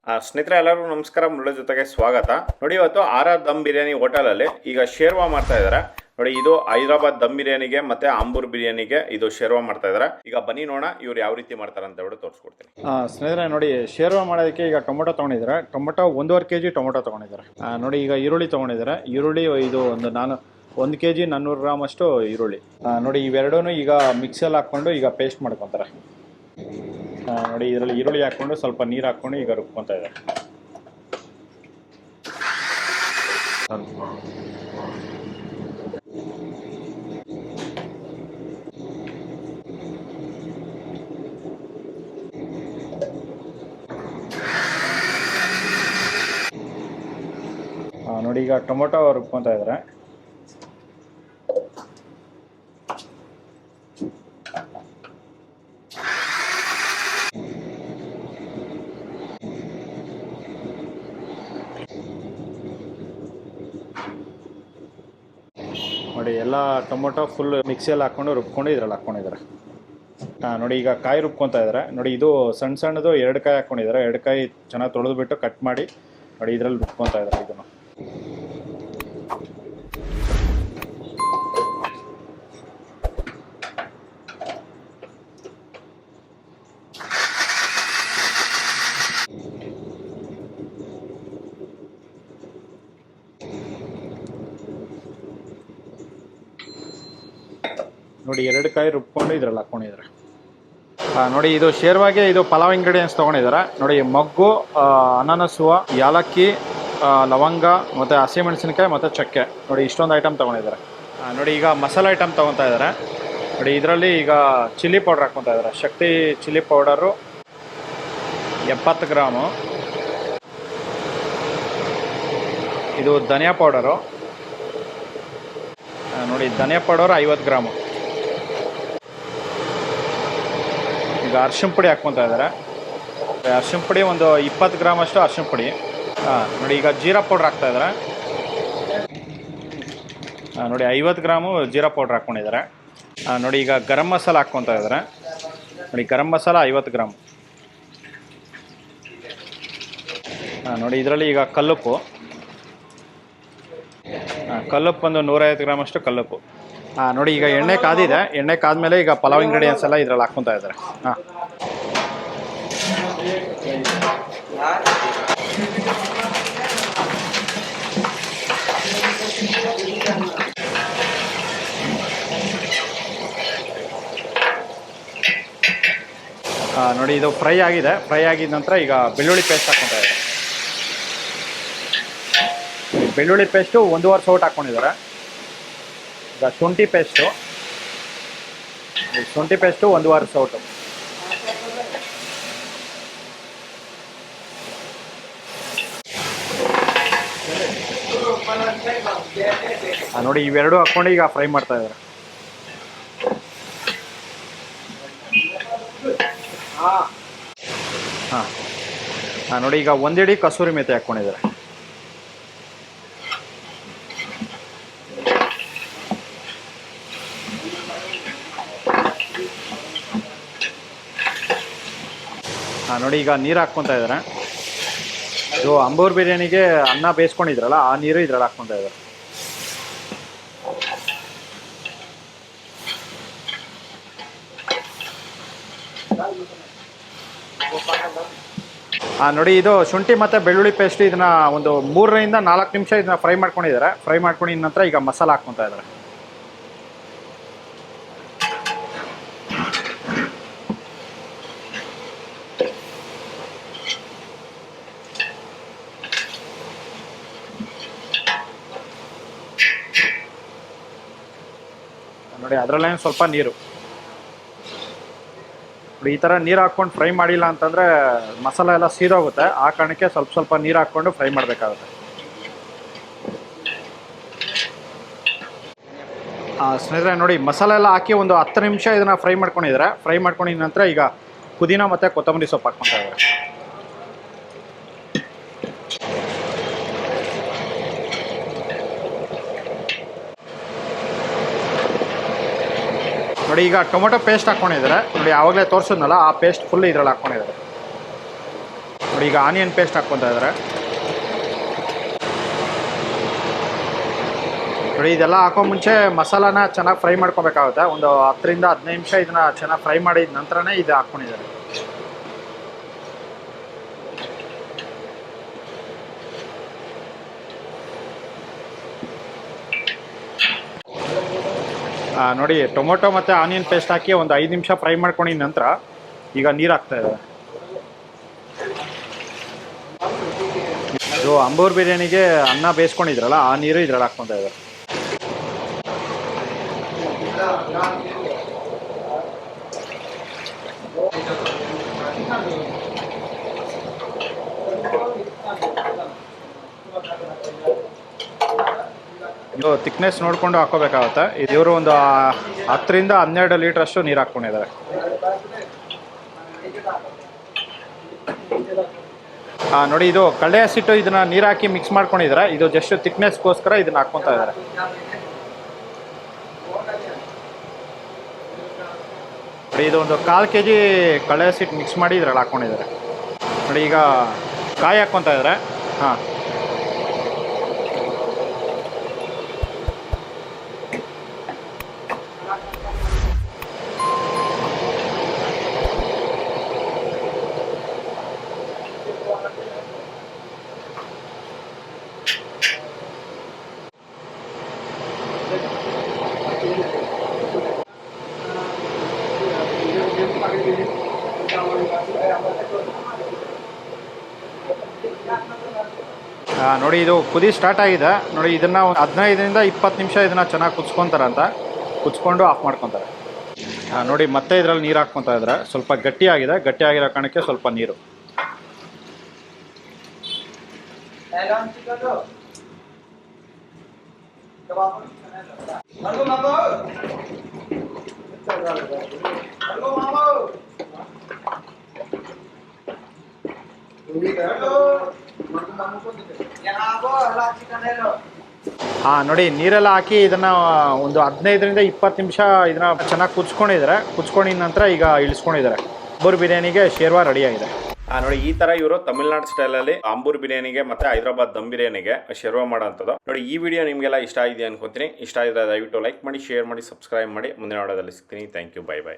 ಸ್ನೇಹಿತರೆ ಎಲ್ಲರಿಗೂ ನಮಸ್ಕಾರ. ಮುಳ್ಳ ಜೊತೆಗೆ ಸ್ವಾಗತ. ನೋಡಿ, ಇವತ್ತು ಆರ್ ದಮ್ ಬಿರಿಯಾನಿ ಹೋಟೆಲಲ್ಲಿ ಈಗ ಶೇರ್ವಾ ಮಾಡ್ತಾ ಇದ್ದಾರೆ. ನೋಡಿ, ಇದು ಹೈದರಾಬಾದ್ ದಮ್ ಬಿರಿಯಾನಿಗೆ ಮತ್ತೆ ಆಂಬೂರ್ ಬಿರಿಯಾನಿಗೆ ಇದು ಶೇರ್ವಾ ಮಾಡ್ತಾ ಇದ್ದಾರೆ. ಈಗ ಬನ್ನಿ ನೋಡೋಣ ಇವ್ರು ಯಾವ ರೀತಿ ಮಾಡ್ತಾರೆ ಅಂತ ಹೇಳ್ಬಿಟ್ಟು ತೋರಿಸ್ಕೊಡ್ತೀನಿ. ಸ್ನೇಹಿತರೆ ನೋಡಿ, ಶೇರ್ವಾ ಮಾಡೋದಕ್ಕೆ ಈಗ ಟೊಮೊಟೊ ತೊಗೊಂಡಿದ್ದಾರೆ. ಟೊಮೊಟೊ 1.5 kg ಟೊಮೊಟೊ ತೊಗೊಂಡಿದ್ದಾರೆ. ನೋಡಿ, ಈಗ ಈರುಳ್ಳಿ ತೊಗೊಂಡಿದ್ದಾರೆ. ಈರುಳ್ಳಿ ಇದು ನಾನು 1 kg 400 ಗ್ರಾಮ್ ಅಷ್ಟು ಈರುಳ್ಳಿ. ನೋಡಿ, ಇವೆರಡೂ ಈಗ ಮಿಕ್ಸಲ್ಲಿ ಹಾಕ್ಕೊಂಡು ಈಗ ಪೇಸ್ಟ್ ಮಾಡ್ಕೊತಾರೆ. ನೋಡಿ, ಇದರಲ್ಲಿ ಈರುಳ್ಳಿ ಹಾಕ್ಕೊಂಡು ಸ್ವಲ್ಪ ನೀರು ಹಾಕ್ಕೊಂಡು ಈಗ ರುಬ್ಕೊತಾ ಇದ್ದಾರೆ. ನೋಡಿ, ಈಗ ಟೊಮೊಟೊ ರುಬ್ಕೊತಾ ಇದ್ದಾರೆ. ನೋಡಿ, ಎಲ್ಲ ಟೊಮೊಟೊ ಫುಲ್ ಮಿಕ್ಸಿಯಲ್ಲಿ ಹಾಕ್ಕೊಂಡು ರುಬ್ಕೊಂಡು ಇದ್ರಲ್ಲಿ ಹಾಕ್ಕೊಂಡಿದ್ದಾರೆ. ನೋಡಿ, ಈಗ ಕಾಯಿ ರುಬ್ಕೊತಾ ಇದ್ದಾರೆ. ನೋಡಿ, ಇದು ಸಣ್ಣ ಸಣ್ಣದು 2 ಕಾಯಿ ಹಾಕ್ಕೊಂಡಿದ್ದಾರೆ. 2 ಕಾಯಿ ಚೆನ್ನಾಗಿ ತೊಳೆದ್ಬಿಟ್ಟು ಕಟ್ ಮಾಡಿ ನೋಡಿ ಇದರಲ್ಲಿ ರುಬ್ಕೊತಾ ಇದ್ದಾರೆ. ಇದನ್ನು ನೋಡಿ 2 ಕಾಯಿ ರುಬ್ಕೊಂಡು ಇದ್ರಲ್ಲಿ ಹಾಕ್ಕೊಂಡಿದ್ದಾರೆ. ನೋಡಿ, ಇದು ಶೇರ್ವಾಗೆ ಇದು ಪಲಾವ್ ಇಂಗ್ರೀಡಿಯೆಂಟ್ಸ್ ತೊಗೊಂಡಿದ್ದಾರೆ. ನೋಡಿ, ಮೊಗ್ಗು, ಅನಾನಸುವ, ಯಾಲಕ್ಕಿ, ಲವಂಗ ಮತ್ತು ಹಸಿಮೆಣಸಿನಕಾಯಿ ಮತ್ತು ಚಕ್ಕೆ. ನೋಡಿ, ಇಷ್ಟೊಂದು ಐಟಮ್ ತೊಗೊಂಡಿದ್ದಾರೆ. ನೋಡಿ, ಈಗ ಮಸಾಲೆ ಐಟಮ್ ತೊಗೊತಾ ಇದ್ದಾರೆ. ನೋಡಿ, ಇದರಲ್ಲಿ ಈಗ ಚಿಲ್ಲಿ ಪೌಡ್ರ್ ಹಾಕ್ಕೊತಾ ಇದ್ದಾರೆ. ಶಕ್ತಿ ಚಿಲ್ಲಿ ಪೌಡರು 70 ಗ್ರಾಮು. ಇದು ಧನಿಯಾ ಪೌಡರು. ನೋಡಿ, ಧನಿಯಾ ಪೌಡರ್ 50 ಗ್ರಾಮು. ಈಗ ಅರ್ಶಿಣ ಪುಡಿ ಹಾಕ್ಕೊತಾ ಇದ್ದಾರೆ. ಅರ್ಶಿಣ ಪುಡಿ ಒಂದು 20 ಗ್ರಾಮ್ ಅಷ್ಟು ಅರ್ಶಿಣ ಪುಡಿ. ನೋಡಿ, ಈಗ ಜೀರಾ ಪೌಡ್ರ್ ಹಾಕ್ತಾ ಇದ್ದಾರೆ. ನೋಡಿ, 50 ಗ್ರಾಮು ಜೀರಾ ಪೌಡ್ರ್ ಹಾಕ್ಕೊಂಡಿದ್ದಾರೆ. ನೋಡಿ, ಈಗ ಗರಂ ಮಸಾಲ ಹಾಕ್ಕೊತಾ ಇದ್ದಾರೆ. ನೋಡಿ, ಗರಂ ಮಸಾಲ 50 ಗ್ರಾಮ್. ನೋಡಿ, ಇದರಲ್ಲಿ ಈಗ ಕಲ್ಲುಪ್ಪು ಒಂದು 150 ಗ್ರಾಮ್ ಅಷ್ಟು ಕಲ್ಲುಪ್ಪು. ನೋಡಿ, ಈಗ ಎಣ್ಣೆ ಕಾದಿದೆ. ಎಣ್ಣೆ ಕಾದ್ಮೇಲೆ ಈಗ ಪಲಾವ್ ಇಂಗ್ರೀಡಿಯೆಂಟ್ಸ್ ಎಲ್ಲ ಇದ್ರಲ್ಲಿ ಹಾಕ್ಕೊತಾ ಇದ್ದಾರೆ. ನೋಡಿ, ಇದು ಫ್ರೈ ಆಗಿದೆ. ಫ್ರೈ ಆಗಿದ ನಂತರ ಈಗ ಬೆಳ್ಳುಳ್ಳಿ ಪೇಸ್ಟ್ ಹಾಕ್ಕೊತಾ ಇದ್ದಾರೆ. ಬೆಳ್ಳುಳ್ಳಿ ಪೇಸ್ಟು 1.5 ಸೌಟ್ ಹಾಕ್ಕೊಂಡಿದ್ದಾರೆ. ಈಗ ಶುಂಠಿ ಪೇಸ್ಟು 1.5 ಸೌಟು. ನೋಡಿ, ಇವೆರಡು ಹಾಕ್ಕೊಂಡು ಈಗ ಫ್ರೈ ಮಾಡ್ತಾ ಇದ್ದಾರೆ. ನೋಡಿ, ಈಗ 1 ಹಿಡಿ ಕಸೂರಿ ಮೆಥಿ ಹಾಕ್ಕೊಂಡಿದ್ದಾರೆ. ನೋಡಿ, ಈಗ ನೀರು ಹಾಕ್ಕೊತಾ ಇದ್ದಾರೆ. ಇದು ಆಂಬೂರ್ ಬಿರಿಯಾನಿಗೆ ಅನ್ನ ಬೇಯಿಸ್ಕೊಂಡಿದ್ರಲ್ಲ, ಆ ನೀರು ಇದ್ರಲ್ಲಿ ಹಾಕ್ಕೊತಾ ಇದ್ದಾರೆ. ನೋಡಿ, ಇದು ಶುಂಠಿ ಮತ್ತು ಬೆಳ್ಳುಳ್ಳಿ ಪೇಸ್ಟ್ ಇದನ್ನ ಒಂದು 3 ರಿಂದ 4 ನಿಮಿಷ ಇದನ್ನ ಫ್ರೈ ಮಾಡ್ಕೊಂಡಿದ್ದಾರೆ. ಫ್ರೈ ಮಾಡ್ಕೊಂಡಿದ ನಂತರ ಈಗ ಮಸಾಲ ಹಾಕ್ಕೊತಾ ಇದ್ದಾರೆ. ನೋಡಿ, ಅದರಲ್ಲೇ ಸ್ವಲ್ಪ ನೀರು. ನೋಡಿ, ಈ ಥರ ನೀರು ಹಾಕ್ಕೊಂಡು ಫ್ರೈ ಮಾಡಿಲ್ಲ ಅಂತಂದರೆ ಮಸಾಲೆ ಎಲ್ಲ ಸೀದೋಗುತ್ತೆ. ಆ ಕಾರಣಕ್ಕೆ ಸ್ವಲ್ಪ ನೀರು ಹಾಕ್ಕೊಂಡು ಫ್ರೈ ಮಾಡಬೇಕಾಗುತ್ತೆ. ಸ್ನೇಹಿತರೆ ನೋಡಿ, ಮಸಾಲೆ ಎಲ್ಲ ಹಾಕಿ ಒಂದು 10 ನಿಮಿಷ ಇದನ್ನು ಫ್ರೈ ಮಾಡ್ಕೊಂಡಿದ್ದಾರೆ. ಫ್ರೈ ಮಾಡ್ಕೊಂಡಿದ ನಂತರ ಈಗ ಪುದೀನ ಮತ್ತು ಕೊತ್ತಂಬರಿ ಸೊಪ್ಪು ಹಾಕ್ಕೊತಾ ಇದ್ದಾರೆ. ನೋಡಿ ಈಗ ಟೊಮೊಟೊ ಪೇಸ್ಟ್ ಹಾಕ್ಕೊಂಡಿದ್ದಾರೆ ನೋಡಿ, ಆವಾಗಲೇ ತೋರಿಸಿದ್ನಲ್ಲ ಆ ಪೇಸ್ಟ್ ಫುಲ್ ಇದ್ರಲ್ಲಿ ಹಾಕ್ಕೊಂಡಿದ್ದಾರೆ. ನೋಡಿ ಈಗ ಆನಿಯನ್ ಪೇಸ್ಟ್ ಹಾಕ್ಕೊತಾ ಇದ್ದಾರೆ. ನೋಡಿ ಇದೆಲ್ಲ ಹಾಕೋ ಮುಂಚೆ ಮಸಾಲಾನ ಚೆನ್ನಾಗಿ ಫ್ರೈ ಮಾಡ್ಕೊಬೇಕಾಗುತ್ತೆ. ಒಂದು 10 ರಿಂದ 15 ನಿಮಿಷ ಇದನ್ನ ಚೆನ್ನಾಗಿ ಫ್ರೈ ಮಾಡಿದ ನಂತರನೇ ಇದು ಹಾಕ್ಕೊಂಡಿದ್ದಾರೆ. ನೋಡಿ ಟೊಮೊಟೊ ಮತ್ತು ಆನಿಯನ್ ಪೇಸ್ಟ್ ಹಾಕಿ ಒಂದು 5 ನಿಮಿಷ ಫ್ರೈ ಮಾಡ್ಕೊಂಡಿದ ನಂತರ ಈಗ ನೀರು ಹಾಕ್ತಾ ಇದ್ದಾರೆ. ಇದು ಅಂಬೂರ್ ಬಿರಿಯಾನಿಗೆ ಅನ್ನ ಬೇಯಿಸ್ಕೊಂಡಿದ್ರಲ್ಲ ಆ ನೀರು ಇದ್ರಲ್ಲಿ ಹಾಕ್ಕೊತಾ ಇದ್ದಾರೆ. ಇದು ಥಿಕ್ನೆಸ್ ನೋಡಿಕೊಂಡು ಹಾಕೋಬೇಕಾಗುತ್ತೆ. ಇವರು ಒಂದು 10 ರಿಂದ 12 ಲೀಟ್ರಷ್ಟು ನೀರು ಹಾಕ್ಕೊಂಡಿದ್ದಾರೆ. ನೋಡಿ ಇದು ಕಡಲೆ ಹಸಿಟ್ಟು ಇದನ್ನ ನೀರು ಹಾಕಿ ಮಿಕ್ಸ್ ಮಾಡ್ಕೊಂಡಿದ್ದಾರೆ. ಇದು ಜಸ್ಟ್ ಥಿಕ್ನೆಸ್ಗೋಸ್ಕರ ಇದನ್ನ ಹಾಕ್ಕೊತಾ ಇದ್ದಾರೆ. ಇದು ಒಂದು 1/4 kg ಕಡಲೆ ಹಸಿಟ್ಟು ಮಿಕ್ಸ್ ಮಾಡಿ ಇದ್ರಲ್ಲಿ ಹಾಕ್ಕೊಂಡಿದ್ದಾರೆ. ನೋಡಿ ಈಗ ಕಾಯಿ ಹಾಕ್ಕೊತಾ ಇದ್ದಾರೆ. ಹಾಂ, ನೋಡಿ ಇದು ಕುದಿ ಸ್ಟಾರ್ಟ್ ಆಗಿದೆ. ನೋಡಿ ಇದನ್ನು 15 ರಿಂದ 20 ನಿಮಿಷ ಇದನ್ನು ಚೆನ್ನಾಗಿ ಕುದಿಸ್ಕೊತಾರಂತ. ಕುದಿಸ್ಕೊಂಡು ಆಫ್ ಮಾಡ್ಕೊತಾರೆ. ನೋಡಿ ಮತ್ತೆ ಇದರಲ್ಲಿ ನೀರು ಹಾಕ್ಕೊತಾ ಇದ್ದಾರೆ. ಸ್ವಲ್ಪ ಗಟ್ಟಿಯಾಗಿದೆ. ಗಟ್ಟಿಯಾಗಿರೋ ಕಾರಣಕ್ಕೆ ಸ್ವಲ್ಪ ನೀರು. ನೋಡಿ ನೀರೆಲ್ಲ ಹಾಕಿ ಇದನ್ನ ಒಂದು 15 ರಿಂದ 20 ನಿಮಿಷ ಇದನ್ನ ಚೆನ್ನಾಗಿ ಕುದಿಸ್ಕೊಂಡಿದ್ದಾರೆ. ಕುದಿಸ್ಕೊಂಡಿದ ನಂತರ ಈಗ ಇಳಿಸ್ಕೊಂಡಿದ್ದಾರೆ. ಅಂಬೂರ್ ಬಿರಿಯಾನಿಗೆ ಶೇರ್ವಾ ರೆಡಿ ಆಗಿದೆ. ನೋಡಿ ಈ ತರ ಇವರು ತಮಿಳ್ನಾಡು ಸ್ಟೈಲಲ್ಲಿ ಅಂಬೂರ್ ಬಿರಿಯಾನಿಗೆ ಮತ್ತೆ ಹೈದರಾಬಾದ್ ದಮ್ ಬಿರಿಯಾನಿಗೆ ಶೇರ್ವಾ ಮಾಡೋಂಥದ್ದು. ನೋಡಿ ಈ ವಿಡಿಯೋ ನಿಮಗೆಲ್ಲ ಇಷ್ಟ ಆಗಿದೆ ಅನ್ಕೋತೀನಿ. ಇಷ್ಟ ಆಗಿದ್ರೆ ದಯವಿಟ್ಟು ಲೈಕ್ ಮಾಡಿ, ಶೇರ್ ಮಾಡಿ, ಸಬ್ಸ್ಕ್ರೈಬ್ ಮಾಡಿ. ಮುಂದಿನ ವಿಡಿಯೋದಲ್ಲಿ ಸಿಗ್ತೀನಿ. Thank you. Bye by.